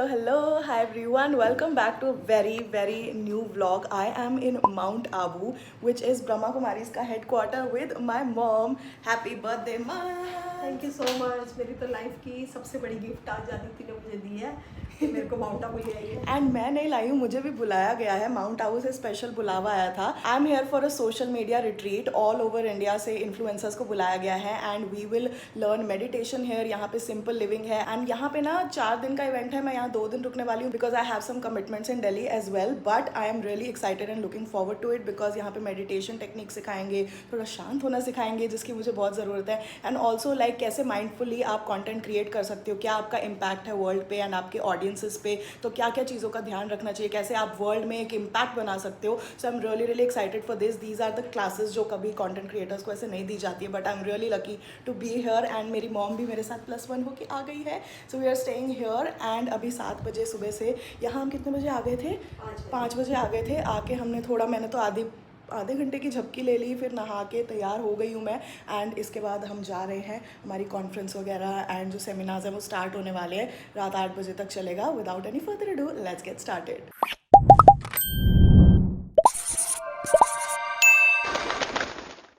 hello. Hi everyone. Welcome back to a very new vlog. I am in Mount Abu, which is Brahma Kumari's का headquarter with my mom. Happy birthday, mom. Thank you so much. मेरी तो life की सबसे बड़ी gift आज आदित्य ने मुझे दी है कि मेरे को माउंट आबू ले आई है। एंड मैं नहीं लाई हूँ, मुझे भी बुलाया गया है। माउंट आबू से स्पेशल बुलावा आया था। I am here for a social media retreat. All over India से इन्फ्लुएंसर्स को बुलाया गया है and we will learn meditation here. यहाँ पे सिंपल लिविंग है एंड यहाँ पे ना 4 दिन का इवेंट है। मैं यहाँ 2 दिन रुकने वाली हूँ because I have some commitments in Delhi as well, but I am really excited and looking forward to it because यहाँ पे मेडिटेशन टेक्निक सिखाएंगे, थोड़ा शांत होना सिखाएंगे जिसकी मुझे बहुत ज़रूरत है। एंड ऑल्सो लाइक कैसे माइंडफुली आप कंटेंट क्रिएट कर सकते हो, क्या आपका इम्पैक्ट है वर्ल्ड पे एंड आपके ऑडियंसेस पे, तो क्या क्या चीज़ों का ध्यान रखना चाहिए, कैसे आप वर्ल्ड में एक इम्पैक्ट बना सकते हो। So I am really excited for this. These are the classes जो कभी कंटेंट क्रिएटर्स को ऐसे नहीं दी जाती है, but I am really lucky to be here. And मेरी मॉम भी मेरे साथ +1 होके आ गई है। So we are staying here and अभी 7 बजे सुबह से यहाँ हम कितने बजे आ गए थे? 5 बजे आ गए थे। आके हमने थोड़ा, मैंने तो आधे घंटे की झपकी ले ली, फिर नहा के तैयार हो गई हूँ मैं। एंड इसके बाद हम जा रहे हैं, हमारी कॉन्फ्रेंस वगैरह एंड जो सेमिनार्स हैं वो स्टार्ट होने वाले हैं। रात 8 बजे तक चलेगा। Without any further ado, let's get started.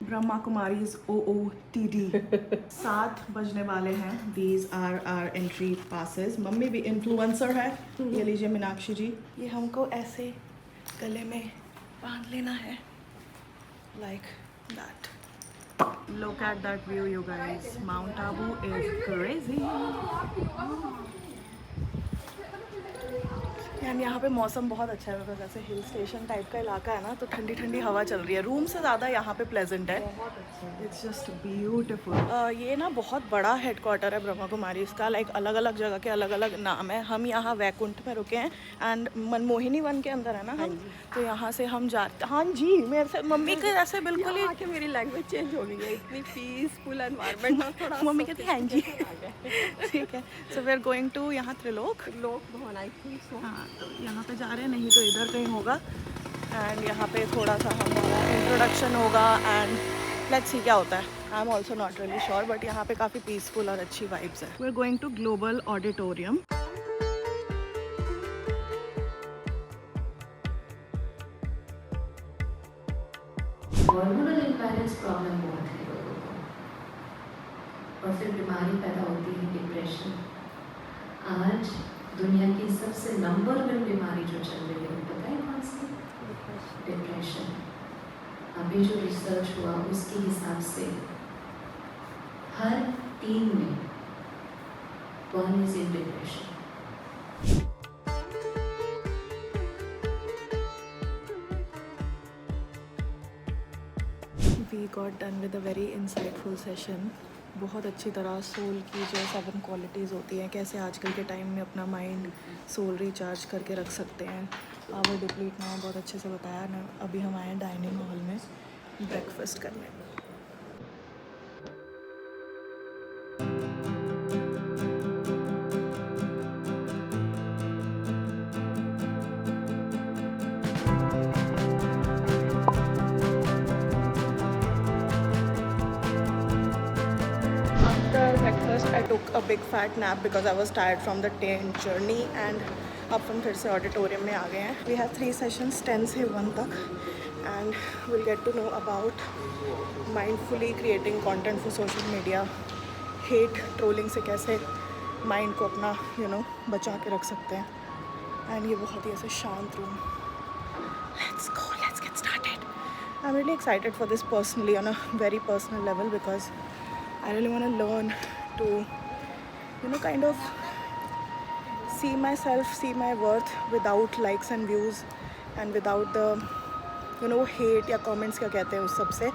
Brahma Kumaris OOTD 7 बजने वाले हैं। These are are entry passes. Mummy भी इन्फ्लुएंसर है। ये लीजिए मीनाक्षी जी, ये हमको ऐसे गले में बांध लेना है, like that. Look at that view, you guys. Mount Abu is crazy. And यहाँ पे मौसम बहुत अच्छा है बिकॉज ऐसे हिल स्टेशन टाइप का इलाका है ना, तो ठंडी ठंडी हवा चल रही है। रूम से ज़्यादा यहाँ पे प्लेजेंट है। It's just beautiful. ये ना बहुत बड़ा हेडक्वार्टर है ब्रह्मा कुमारी इसका। लाइक अलग अलग जगह के अलग अलग नाम है। हम यहाँ वैकुंठ में रुके हैं एंड मनमोहिनी वन के अंदर है ना हम, तो यहाँ से हम जाते। हाँ जी, मेरे से मम्मी के ऐसे बिल्कुल ही कि मेरी लैंग्वेज चेंज हो गई है, इतनी पीसफुल एनवायरनमेंट ना, थोड़ा मम्मी कहती हाँ जी। ठीक है। So we are going to यहाँ त्रिलोक भवन आई थिंक सो। हाँ, तो यहाँ पे जा रहे हैं, नहीं तो इधर कहीं होगा। एंड यहाँ पे थोड़ा सा हमारा इंट्रोडक्शन होगा एंड लेट्स सी क्या होता है। I am also not really sure, but यहाँ पे काफ़ी पीसफुल और अच्छी वाइब्स है। We are going to global auditorium. Hormonal imbalance problem बहुत है लोगों को, और फिर बीमारी पैदा होती है डिप्रेशन। आज दुनिया की सबसे नंबर 1 बीमारी जो चल रही है, पता है कौन सी? डिप्रेशन। अभी जो रिसर्च हुआ उसके हिसाब से हर 3 में 1 is in depression. We got done with a very insightful session. बहुत अच्छी तरह सोल की जो 7 क्वालिटीज़ होती हैं, कैसे आजकल के टाइम में अपना माइंड सोल रिचार्ज करके रख सकते हैं, पावर डिप्लीट ना, बहुत अच्छे से बताया ना। अभी हम आए हैं डाइनिंग हॉल में ब्रेकफास्ट करने। I took a big fat nap because I was tired from the train journey and अब हम फिर से ऑडिटोरियम में आ गए हैं। We have 3 sessions 10 से 1 तक and we'll get to know about mindfully creating content for social media, hate trolling से कैसे माइंड को अपना बचा के रख सकते हैं। एंड ये बहुत ही ऐसे शांत room. Let's go, let's get started. I'm really excited for this personally on a very personal level because I really want to learn to kind of see myself, see my worth without likes and views and without the hate या comments क्या कहते हैं उस सब से।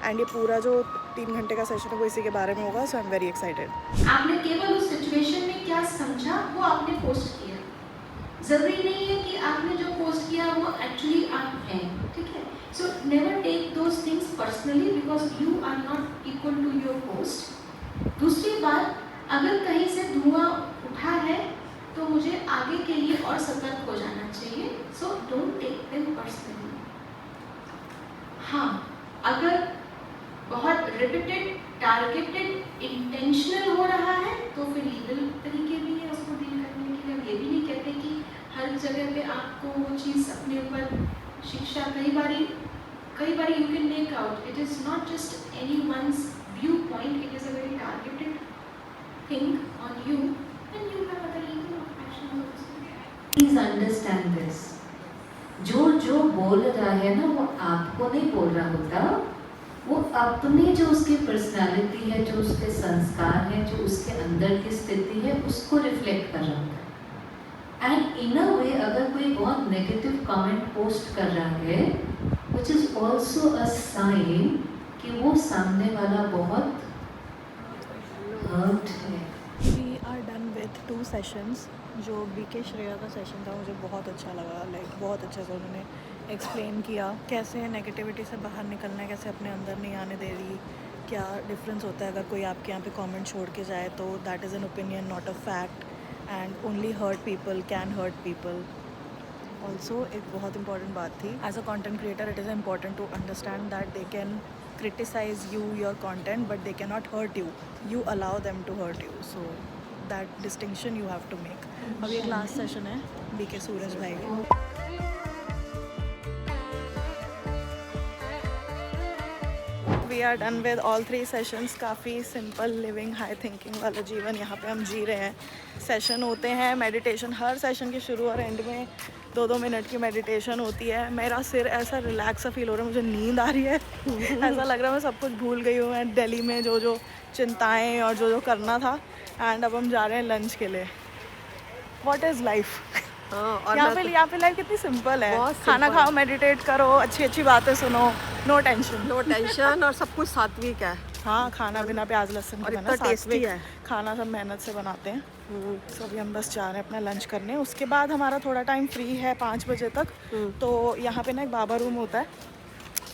And ये पूरा जो 3 घंटे का सेशन है वो इसी के बारे में होगा। सो आई एम वेरी एक्साइटेड। आपने केवल उस सिचुएशन में क्या समझा वो आपने पोस्ट किया। जरूरी नहीं है कि आपने जो पोस्ट किया वो एक्चुअली आप हैं, ठीक है? So never take those things personally because you are not equal to your post. दूसरी बात, अगर कहीं से धुआं उठा है तो मुझे आगे के लिए और सतर्क हो जाना चाहिए। So don't take them personally. हाँ, अगर बहुत रिपीटेड, टारगेटेड, इंटेंशनल हो रहा है तो फिर लीगल तरीके भी है उसको डील करने के लिए। ये भी नहीं कहते हर जगह पे आपको वो चीज़ अपने ऊपर शिक्षा कई बारी you can make out. It is not just any one's view point, it is a very targeted thing on you and you have other legal action also. Please understand this. जो बोल रहा है ना वो आपको नहीं बोल रहा होता, वो अपने जो उसकी पर्सनालिटी है, जो उसके संस्कार है, जो उसके अंदर की स्थिति है, उसको रिफ्लेक्ट कर रहा होता है. एंड इन अ वे अगर कोई बहुत नेगेटिव कमेंट पोस्ट कर रहा है, which is also a sign कि वो सामने वाला बहुत हर्ट है. We are done with 2 sessions. जो बीके श्रेया का सेशन था मुझे बहुत अच्छा लगा. लाइक बहुत अच्छे से उन्होंने एक्सप्लेन किया कैसे नेगेटिविटी से बाहर निकलना है, कैसे अपने अंदर नहीं आने दे रही, क्या डिफरेंस होता है अगर कोई आपके यहाँ पे कमेंट छोड़ के जाए तो that is an opinion not a fact, and only hurt people can hurt people. Also एक बहुत इंपॉर्टेंट बात थी, as a content creator it is important to understand that they can criticize you, your content, but they cannot hurt you. You allow them to hurt you. So that distinction you have to make. अभी एक last session है BK सूरज भाई का. We are done with all 3 sessions. काफ़ी simple living high thinking वाला जीवन यहाँ पे हम जी रहे हैं. सेशन होते हैं मेडिटेशन, हर सेशन के शुरू और एंड में 2-2 मिनट की मेडिटेशन होती है. मेरा सिर ऐसा रिलैक्स सा फील हो रहा है, मुझे नींद आ रही है. ऐसा लग रहा है मैं सब कुछ भूल गई हूँ. मैं दिल्ली में जो चिंताएं और जो करना था, एंड अब हम जा रहे हैं लंच के लिए. What is life. यहाँ पे लाइफ कितनी सिंपल है. खाना खाओ, मेडिटेट करो, अच्छी बातें सुनो, नो टेंशन और सब कुछ सात्विक है. हाँ, खाना बिना प्याज लहसुन के बना, टेस्टी है. खाना सब मेहनत से बनाते हैं. तो अभी हम बस जा रहे हैं अपना लंच करने. उसके बाद हमारा थोड़ा टाइम फ्री है 5 बजे तक. तो यहाँ पे ना एक बाबा रूम होता है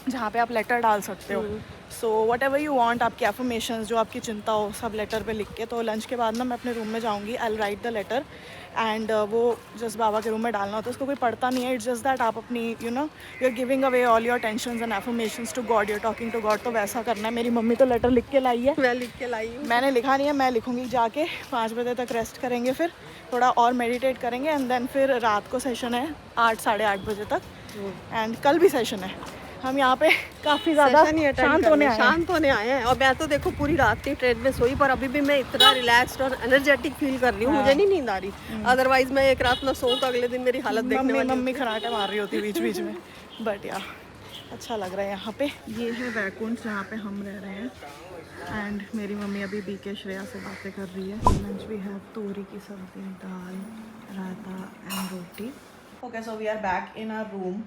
जहाँ पे आप लेटर डाल सकते हो. So what ever you want, आपकी एफर्मेशंस, जो आपकी चिंता हो, सब लेटर पे लिख के. तो लंच के बाद ना मैं अपने रूम में जाऊँगी. I will write the letter and वो जस्ट बाबा के रूम में डालना होता है. उसको कोई पढ़ता नहीं है. इट्स जस्ट दैट आप अपनी you are giving away all your tensions and affirmations to God. You are talking to God. तो वैसा करना है. मेरी मम्मी तो लेटर लिख के लाई है, मैं लिख के लाई हूँ. मैंने लिखा नहीं है. मैं लिखूंगी जाके. 5 बजे तक रेस्ट करेंगे, फिर थोड़ा और मेडिटेट करेंगे, एंड देन फिर रात को सेशन है 8 साढ़े 8 बजे तक. एंड कल भी सेशन है. हम यहाँ पे काफ़ी ज़्यादा शांत होने आए हैं. और मैं तो देखो पूरी रात की ट्रेन में सोई, पर अभी भी मैं इतना रिलैक्स्ड और एनर्जेटिक फील कर रही हूँ. मुझे नहीं नींद आ रही. अदरवाइज मैं एक रात ना सोऊं तो अगले दिन मेरी हालत देखने वाली. मम्मी खराटे मार रही होती बीच में. बट यार अच्छा लग रहा है यहाँ पे. ये है वैकुंठ जहाँ पे हम रह रहे हैं. एंड मेरी मम्मी अभी बीके श्रेया से बातें कर रही है. लंच वी हैव तोरी की सब्जी, dal, raita and roti. Okay, so we are back in our room.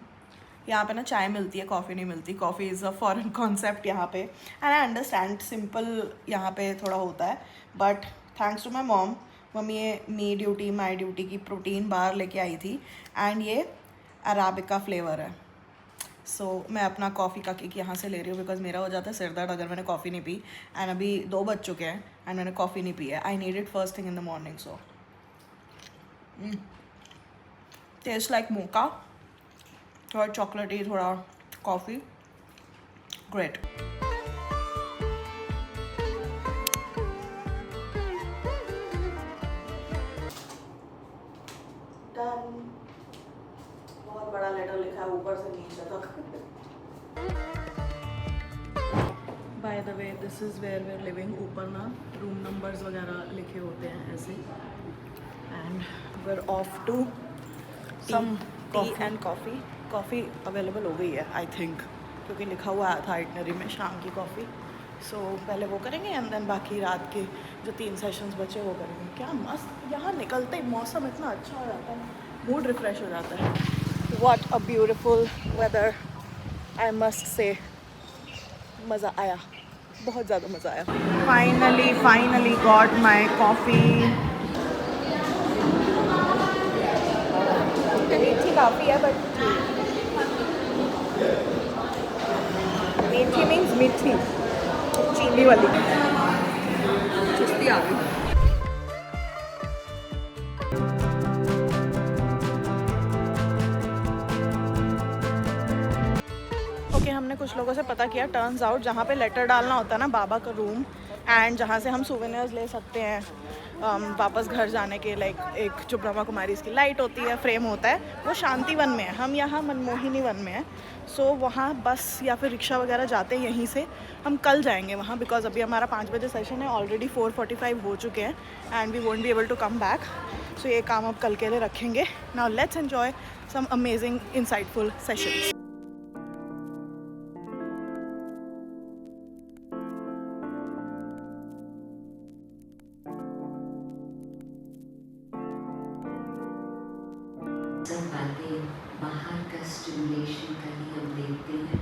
यहाँ पे ना चाय मिलती है, कॉफ़ी नहीं मिलती. Coffee is a foreign concept यहाँ पे. एंड आई अंडरस्टैंड, सिंपल यहाँ पे थोड़ा होता है. But thanks to my mom, mummy ये माई ड्यूटी की प्रोटीन बार लेके आई थी. एंड ये अराबिका फ्लेवर है. सो मैं अपना कॉफ़ी का किक यहाँ से ले रही हूँ, बिकॉज मेरा हो जाता है सिर दर्द अगर मैंने कॉफ़ी नहीं पी. एंड अभी 2 बज चुके हैं एंड मैंने कॉफ़ी नहीं पी है. I need it first thing in the morning. So taste like mocha, थोड़ा चॉकलेटी, थोड़ा कॉफ़ी. ग्रेट. डन. बहुत बड़ा लेटर लिखा है ऊपर से नीचे तक. By the way, this is where we are living. ऊपर ना रूम नंबर्स वगैरह लिखे होते हैं ऐसे. And we are off to some tea and coffee. Coffee available हो गई है आई थिंक, क्योंकि लिखा हुआ आया था आइटनरी में शाम की कॉफ़ी. सो पहले वो करेंगे एंड देन बाकी रात के जो 3 सेशंस बचे वो करेंगे. क्या मस्त यहाँ निकलते ही मौसम इतना अच्छा हो जाता है, मूड रिफ्रेश हो जाता है. What a beautiful weather, I must say. मज़ा आया, बहुत ज़्यादा मज़ा आया. Finally got my coffee. मीठी काफ़ी है बट मीठी मीन्स मीठी, चीनी वाली. चुस्ती आ गई. ओके, हमने कुछ लोगों से पता किया. टर्न्स आउट जहाँ पे लेटर डालना होता है ना, बाबा का रूम एंड जहाँ से हम सोवेनियर्स ले सकते हैं वापस घर जाने के। लाइक एक जो ब्रह्मा कुमारी इसकी लाइट होती है, फ्रेम होता है, वो शांतिवन में है, हम यहाँ मनमोहिनी वन में है। सो वहाँ बस या फिर रिक्शा वगैरह जाते हैं यहीं से। हम कल जाएंगे वहाँ बिकॉज अभी हमारा 5 बजे सेशन है, ऑलरेडी 4:45 हो चुके हैं and we won't be able to come back. So ये काम अब कल के लिए रखेंगे। Now let's enjoy some amazing insightful sessions. सब बातें बाहर का स्टिमुलेशन का ही हम देखते हैं,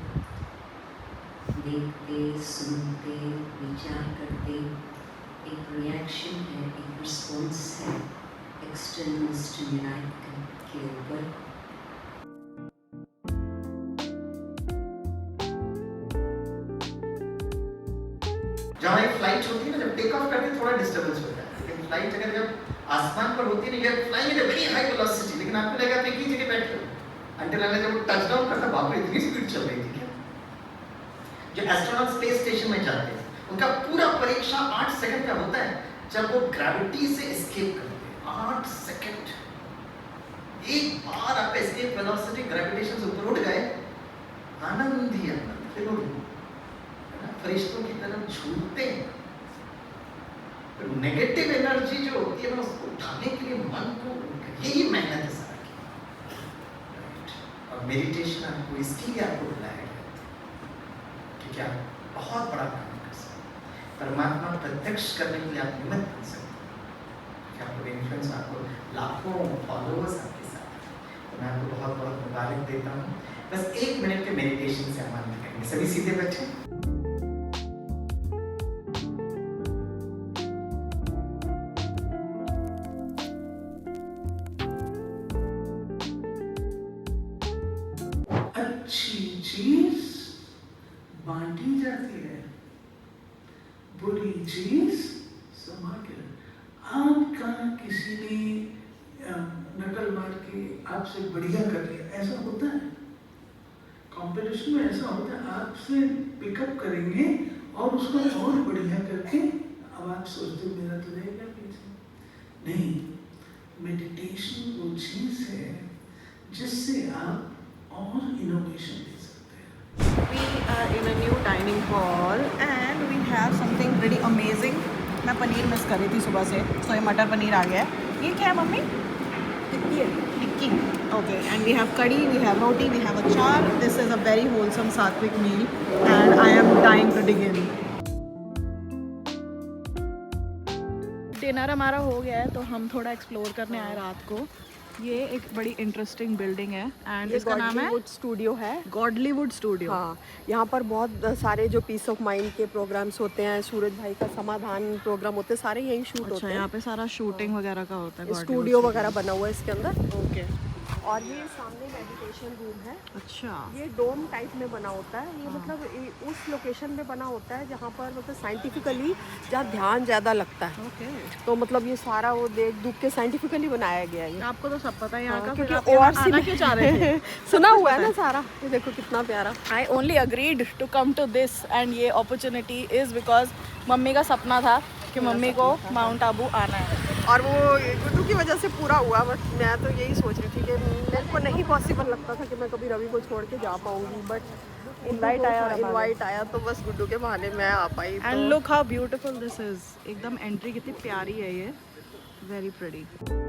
देखते सुनते विचार करते, एक रिएक्शन है, एक रिस्पॉन्स है एक्सटर्नल स्टिमुलाई के ऊपर। जहाँ एक फ्लाइट होती है ना, जब टेक ऑफ करते हैं थोड़ा डिस्टर्बेंस होता है, लेकिन फ्लाइट अगर जब आसमान पर होती है ना, ये flying at very high velocity, लेकिन आपको लगेगा आप एक ही जगह बैठे हो अंटिल अनलेस जब वो टच डाउन करता है, बाप रे इतनी स्पीड चल रही थी क्या। जो एस्ट्रोनॉट स्पेस स्टेशन में जाते हैं उनका पूरा परीक्षा 8 सेकंड का होता है, जब वो ग्रेविटी से एस्केप करते हैं 8 सेकंड। एक बार आप एस्केप वेलोसिटी ग्रेविटेशन से ऊपर उठ गए, आनंद ही आनंद, फिर उड़ फरिश्तों की तरह झूलते हैं। तो नेगेटिव एनर्जी जो होती है ना, उसको उठाने के लिए मन को, यही मेहनत है सारा की। और मेडिटेशन आपको इसके लिए आपको बुलाया गया क्योंकि आप बहुत बड़ा काम कर सकते हैं, परमात्मा प्रत्यक्ष करने के लिए आप हिम्मत बन सकते हैं कि आपको इन्फ्लुएंस, आपको लाखों फॉलोअर्स आपके साथ हैं। तो मैं आपको बहुत बहुत मुबारक देता हूँ। बस 1 मिनट के मेडिटेशन से हम आनंद करेंगे। सभी सीधे बैठे। अच्छी चीज बांटी जाती है, बुरी चीज संभाल के। आपका किसी ने नकल मार के आपसे बढ़िया कर लिया, ऐसा होता है कंपटीशन में, ऐसा होता है। आपसे पिकअप करेंगे और उसको और बढ़िया करके अब आप सोचते हो मेरा तो रहेगा पीछे। नहीं, मेडिटेशन वो चीज है जिससे आप और इनोवेशन दे सकते हैं। We are in a new dining hall and we have something pretty amazing. मैं पनीर मिस कर रही थी सुबह से, तो ये मटर पनीर आ गया है। ये क्या है मम्मी? टिक्की है। टिक्की। Okay, and we have curry, we have roti, we have achar. This is a very wholesome sattvic meal and I am dying to dig in. Dinner हमारा हो गया है, तो हम थोड़ा एक्सप्लोर करने आए रात को। ये एक बड़ी इंटरेस्टिंग बिल्डिंग है एंड इसका नाम है गॉडलीवुड स्टूडियो है। Godlywood studio. हाँ, यहाँ पर बहुत सारे जो पीस ऑफ माइंड के प्रोग्राम्स होते हैं, सूरज भाई का समाधान प्रोग्राम होते हैं, सारे यहीं शूट होते अच्छा, हैं। यहाँ पे सारा शूटिंग वगैरह का होता है। स्टूडियो वगैरह बना हुआ है इसके अंदर। ओके। और ये सामने मेडिटेशन रूम है। अच्छा। ये डोम टाइप में बना होता है। ये मतलब उस लोकेशन में बना होता है जहाँ पर मतलब साइंटिफिकली जहाँ ध्यान ज़्यादा लगता है। ओके। तो मतलब ये सारा वो देख दुख के साइंटिफिकली बनाया गया है ये। आपको तो सब पता है यहाँ का, क्योंकि फिर आप यहाँ ORC आना में क्यों चाह रहे थे? सुना हुआ है ना सारा। ये देखो कितना प्यारा। I only agreed to come to this and ये opportunity is because मम्मी का सपना था कि मम्मी को माउंट आबू आना है। और वो गुड्डू की वजह से पूरा हुआ। बट मैं तो यही सोच रही थी कि मेरे को नहीं पॉसिबल लगता था कि मैं कभी रवि को छोड़ के जा पाऊंगी, बट इनवाइट आया तो बस गुड्डू के बहाने मैं आ पाई। And look how beautiful this is. एकदम एंट्री कितनी प्यारी है ये, very pretty.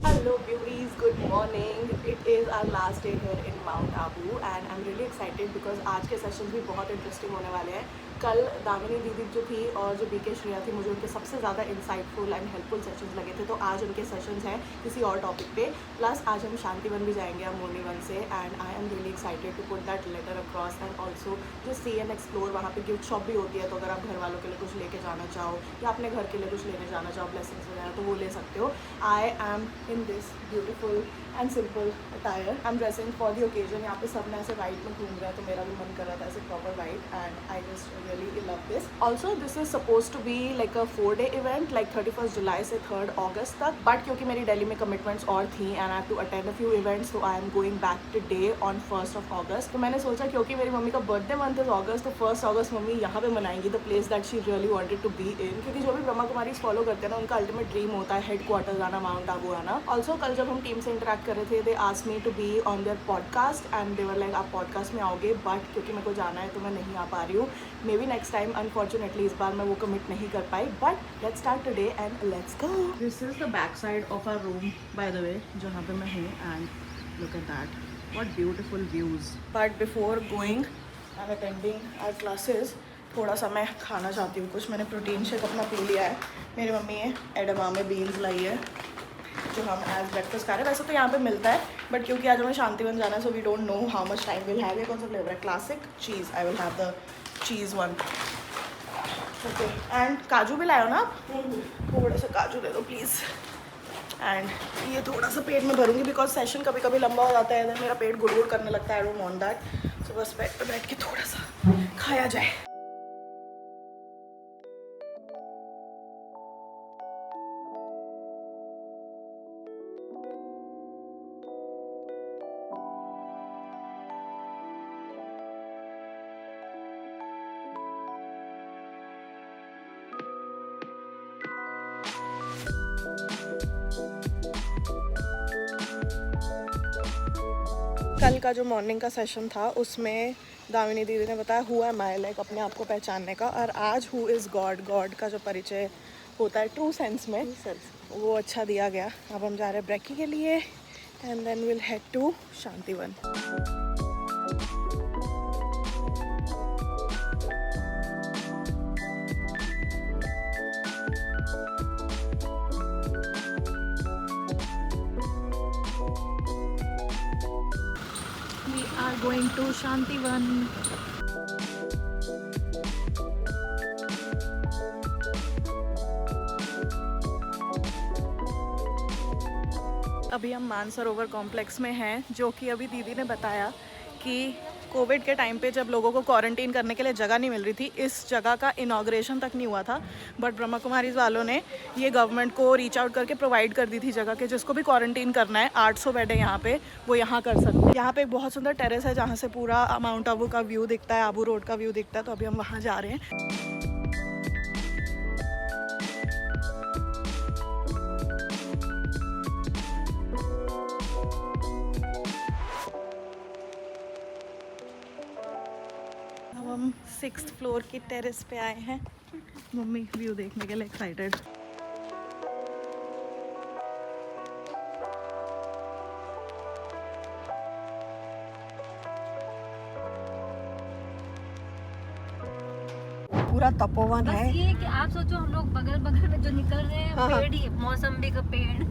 Hello beauties, good morning. It is our last day here in Mount Abu and I'm really excited because आज के सेशन भी बहुत इंटरेस्टिंग होने वाले हैं। कल दामिनी दीदी जो थी और जो बीके श्रेया थी, मुझे उनके सबसे ज़्यादा इंसाइटफुल एंड हेल्पफुल सेशंस लगे थे, तो आज उनके सेशंस हैं किसी और टॉपिक पे। प्लस आज हम शांतिवन भी जाएंगे अमोनी वन से and I am really excited to put that letter across. And also जो सी एंड एक्सप्लोर, वहाँ पे गिफ्ट शॉप भी होती है, तो अगर आप घर वालों के लिए कुछ लेके जाना चाहो या अपने घर के लिए कुछ लेने जाना चाहो, ब्लेसिंग्स वगैरह, तो वो ले सकते हो। I am in this beautiful and simple attire. I am dressing for the occasion. यहाँ पे सब ने ऐसे वाइट में घूम रहा है, तो मेरा भी मन कर रहा था ऐसे proper white and I just really love this. Also, this is supposed to be like a 4-day event, like 31st July से 3rd August तक. But क्योंकि मेरी दिल्ली में commitments और थी and I have to attend a few events, so I am going back today on 1st of August. तो मैंने सोचा क्योंकि मेरी मम्मी का birthday month is August, तो 1st August मम्मी यहाँ पे मनाएंगी, the place that she really wanted to be in. क्योंकि जो भी ब्रह्मा कुमारीज फॉलो करते हैं ना, उनका अल्टीमेट ड्रीम होता है हेडक्वार्टर्स आना, माउंट आबू आना. ऑल्सो कल जब हम टीम से इंटरेक्ट कर रहे थे, they asked me to be on their podcast and they were like आप पॉडकास्ट में आओगे, बट क्योंकि मेरे को जाना है तो मैं नहीं आ पा रही हूँ. Maybe next time. Unfortunately इस बार मैं वो कमिट नहीं कर पाई, but let's start today and let's go. This is the back side of our room by the way, जहाँ पे मैं हूँ. And look at that, what beautiful views. But before going and attending our classes, थोड़ा सा मैं खाना चाहती हूँ कुछ. मैंने प्रोटीन शेक अपना पी लिया है. मेरी मम्मी ने एडमामे बीन्स लाई है जो हम एज ब्रेकफास्ट खा रहे हैं. वैसे तो यहाँ पे मिलता है, बट क्योंकि आज हमें शांतिवन जाना है, so we don't know how much time will have. ये कौन सा फ्लेवर है? Classic cheese. I will have the cheese one. Okay. And काजू भी लाओ ना आप, थोड़े से काजू दे दो प्लीज़. एंड ये थोड़ा सा पेट में भरूंगी बिकॉज सेशन कभी कभी लंबा हो जाता है, मेरा पेट गुड़गुड़ करने लगता है. I don't want that. So बस बेड पे बैठ के थोड़ा सा खाया जाए. कल का जो मॉर्निंग का सेशन था उसमें दामिनी दीदी ने बताया हु एम आई, लाइक अपने आप को पहचानने का. और आज हु इज़ गॉड, गॉड का जो परिचय होता है ट्रू सेंस में, वो अच्छा दिया गया. अब हम जा रहे हैं ब्रेकी के लिए and then will head to Shantivan. We are going to Shantivan. अभी हम मानसरोवर कॉम्प्लेक्स में हैं, जो कि अभी दीदी ने बताया कि कोविड के टाइम पे जब लोगों को क्वारंटीन करने के लिए जगह नहीं मिल रही थी, इस जगह का इनॉग्रेशन तक नहीं हुआ था, बट ब्रह्मा कुमारीज वालों ने ये गवर्नमेंट को रीच आउट करके प्रोवाइड कर दी थी जगह के. जिसको भी क्वारंटीन करना है, 800 बेड है यहाँ पे, वो यहाँ कर सकते हैं. यहाँ पे एक बहुत सुंदर टेरेस है जहाँ से पूरा माउंट आबू का व्यू दिखता है, आबू रोड का व्यू दिखता है. तो अभी हम वहाँ जा रहे हैं. हम 6th फ्लोर की टेरेस पे आए हैं. मम्मी व्यू देखने के लिए एक्साइटेड. पूरा तपोवन बस है. ये है कि आप सोचो हम लोग बगल बगल में जो निकल रहे हैं, हाँ. पेड़ ही, मौसम्बी का पेड़,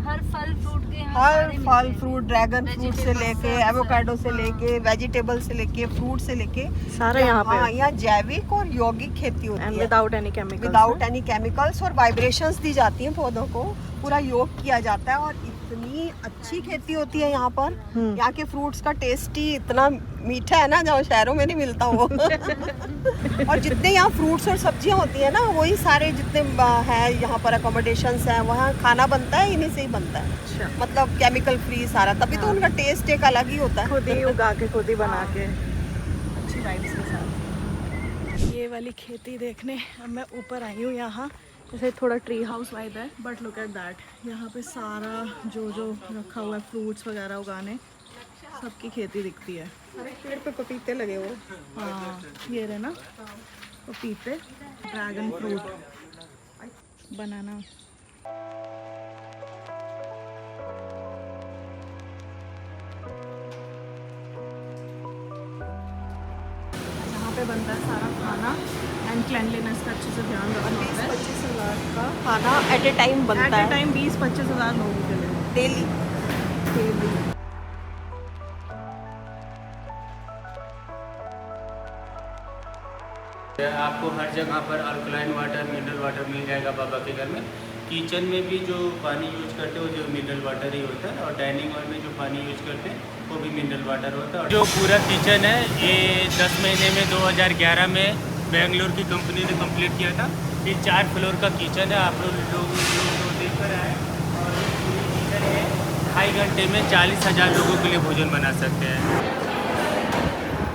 हर फल फ्रूट के यहाँ हर सारे फल मिलते फ्रूट, ड्रैगन फ्रूट से Vegetables, लेके सब, एवोकाडो से हाँ. लेके वेजिटेबल से लेके फ्रूट से लेके सारा यहाँ पे हाँ, यहाँ जैविक और यौगिक खेती होती एंड है without any chemicals. Without any chemicals. और वाइब्रेशंस दी जाती हैं पौधों को, पूरा योग किया जाता है. और इतनी अच्छी खेती होती है यहाँ पर. यहाँ के फ्रूट्स का टेस्ट ही इतना मीठा है ना, जो शहरों में नहीं मिलता वो. और जितने यहाँ फ्रूट्स और सब्जियाँ होती है ना, वही सारे जितने हैं यहाँ पर अकोमोडेशंस हैं, वहाँ खाना बनता है, इन्हीं से ही बनता है. अच्छा. मतलब केमिकल फ्री सारा, तभी तो उनका टेस्ट एक अलग ही होता है. खुद ही उगा के खुद ही बना के अच्छी वाइब्स के साथ. ये वाली खेती देखने अब मैं ऊपर आई हूँ. यहाँ जैसे थोड़ा ट्री हाउस वाइब है, बट लुक एट दैट. यहाँ पे सारा जो जो रखा हुआ है फ्रूट्स वगैरह उगाने, सबकी खेती दिखती है. अरे पेड़ पे पपीते लगे हुए. हाँ ये रहे ना पपीते, ड्रैगन फ्रूट, बनाना. यहाँ पे बनता है सारा खाना एंड क्लेanलीनेस का अच्छे से ध्यान रखना होता है. 20-25 हज़ार का खाना एट ए टाइम बनता एट है. ए टाइम 20-25 हज़ार लोगों के लिए डेली. आपको हर जगह पर अल्कलाइन वाटर, मिनरल वाटर मिल जाएगा बाबा के घर में. किचन में भी जो पानी यूज करते हो, जो मिनरल वाटर ही होता है. और डाइनिंग हॉल में जो पानी यूज करते हैं, वो भी मिनरल वाटर होता है. जो पूरा किचन है, ये 10 महीने में 2011 में बेंगलोर की कंपनी ने कंप्लीट किया था। ये 4 फ्लोर का किचन है, आप लोग देख कर आए। और ये किचन है, 2.5 घंटे में 40,000 लोगों के लिए भोजन बना सकते हैं।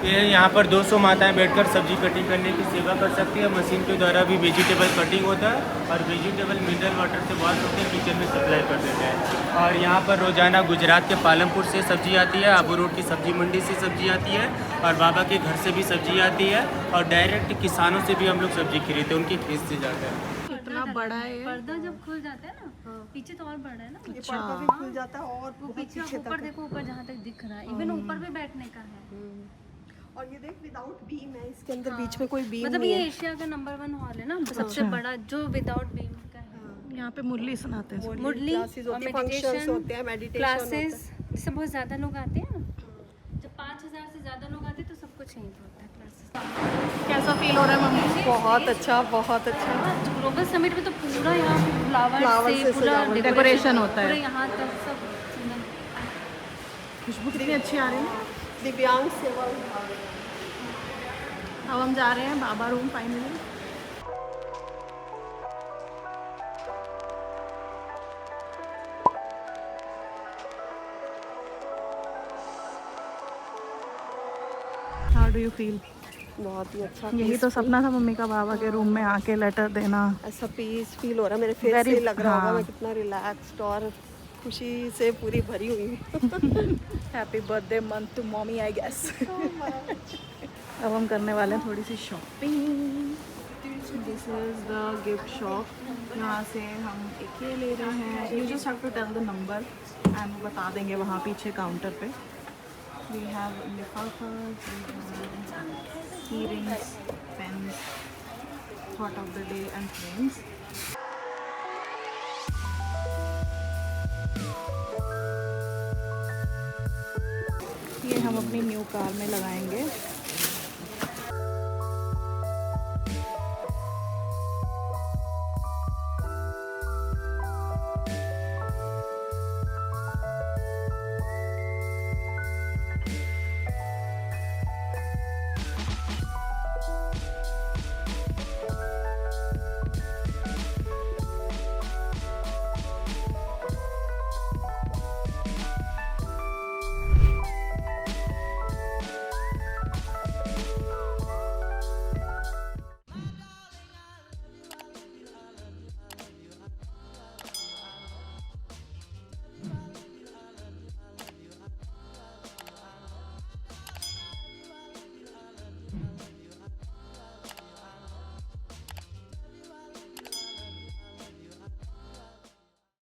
ये यहाँ पर 200 माताएं बैठकर सब्जी कटिंग करने की सेवा कर सकती है। मशीन के द्वारा भी वेजिटेबल कटिंग होता है और वेजिटेबल मिनरल वाटर से वॉश होकर किचन में सप्लाई कर देते हैं। और यहाँ पर रोज़ाना गुजरात के पालमपुर से सब्जी आती है, आबू रोड की सब्जी मंडी से सब्जी आती है और बाबा के घर से भी सब्जी आती है और डायरेक्ट किसानों से भी हम लोग सब्जी खरीदते हैं, उनके खेत से जाते हैं। इतना बड़ा है ये। पर्दा जब खुल जाता है ना, पीछे तो और बड़ा है ना, ये पर्दा भी खुल जाता है और वो बहुत पीछे आप पीछे ऊपर तक। देखो, ऊपर जहाँ तक दिख रहा है, इवन ऊपर भी बैठने का है। और ये देख विदाउट बीम है, इसके अंदर बीच में कोई बीम मतलब नहीं ये है। एशिया का नंबर 1 हॉल है ना, सबसे बड़ा जो विदाउट बीम का है। यहाँ पे मुरली सुनाते हैं। मुरली क्लासेस और होती है, फंक्शंस होते हैं, मेडिटेशन मेडिटेशन क्लासेस, जिससे बहुत ज़्यादा लोग आते हैं ना। जब 5,000 से ज़्यादा लोग आते हैं तो सब कुछ यहीं पे होता है क्लासेस। कैसा फील हो रहा है मम्मी? बहुत अच्छा, बहुत अच्छा। ग्लोबल समिट में तो पूरा यहाँ पे फ्लावर से से पूरा सजावट, डेकोरेशन होता है। पूरा यहाँ तक सब सुंदर। खुशबू कितनी अच्छी आ रही है। दिव्यांग सेवा विभाग। अब हम जा रहे हैं बाबा room finally. How do you feel? बहुत ही अच्छा। यही तो सपना था मम्मी का, बाबा के रूम में आके लेटर देना। ऐसा पीस फील हो रहा है, मेरे फेस Very- से लग रहा होगा हाँ। मैं कितना रिलैक्स्ड और खुशी से पूरी भरी हुई हूँ। Happy birthday month to mommy I guess. अब हम करने वाले हैं थोड़ी सी shopping. This is the gift shop. यहाँ से हम एक ये ले रहे हैं। You just have to tell the number and वो बता देंगे वहाँ पीछे काउंटर पे। वी हैव लिफाफास, earrings, pens, thought of the day and frames. ये हम अपनी न्यू कार में लगाएंगे।